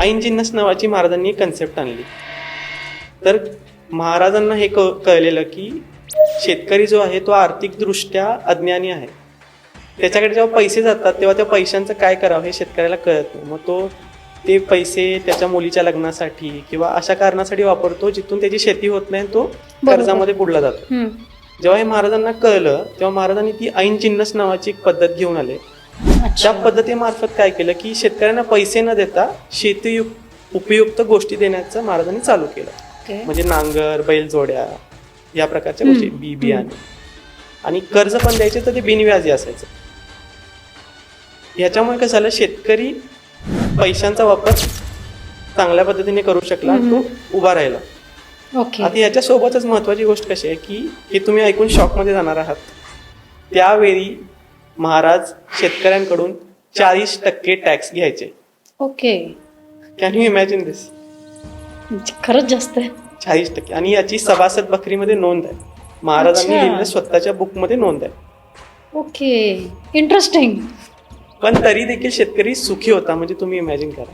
ऐन जिन्नस नावाची महाराजांनी एक कन्सेप्ट आणली. तर महाराजांना हे कळलेलं की शेतकरी जो आहे तो आर्थिकदृष्ट्या अज्ञानी आहे. त्याच्याकडे जेव्हा पैसे जातात तेव्हा त्या पैशांचं काय करावं हे शेतकऱ्याला कळत नाही. मग ते पैसे त्याच्या मुलीच्या लग्नासाठी किंवा अशा कारणासाठी वापरतो जिथून त्याची शेती होत नाही, तो कर्जामध्ये बुडला जातो. जेव्हा हे महाराजांना कळलं तेव्हा महाराजांनी ती ऐन जिन्नस नावाची एक पद्धत घेऊन आले. त्या पद्धतीमार्फत काय केलं की शेतकऱ्यांना पैसे न देता शेती उपयुक्त गोष्टी देण्याचं महाराजांनी चालू केलं. म्हणजे नांगर, बैलजोड्या या प्रकारच्या गोष्टी, बियाणे, आणि कर्ज पण द्यायचे तर ते बिनव्याजी असायचं. ह्याच्यामुळे कसं झालं, शेतकरी पैशांचा वापर चांगल्या पद्धतीने करू शकला, तो उभा राहिला. आता याच्या सोबतच महत्वाची गोष्ट कशी आहे की हे तुम्ही ऐकून शॉक मध्ये जाणार आहात. त्यावेळी महाराज शेतकऱ्यांकडून 40% टॅक्स घ्यायचे. कॅन यू इमॅजिन दिस? खरंच जास्त आहे. 40%. आणि याची सभासद बकरीमध्ये नोंद आहे. महाराजांनी लिहिलेलं स्वतःच्या बुकमध्ये नोंद आहे. इंटरेस्टिंग. पण तरी देखील शेतकरी सुखी होता. म्हणजे तुम्ही इमॅजिन करा.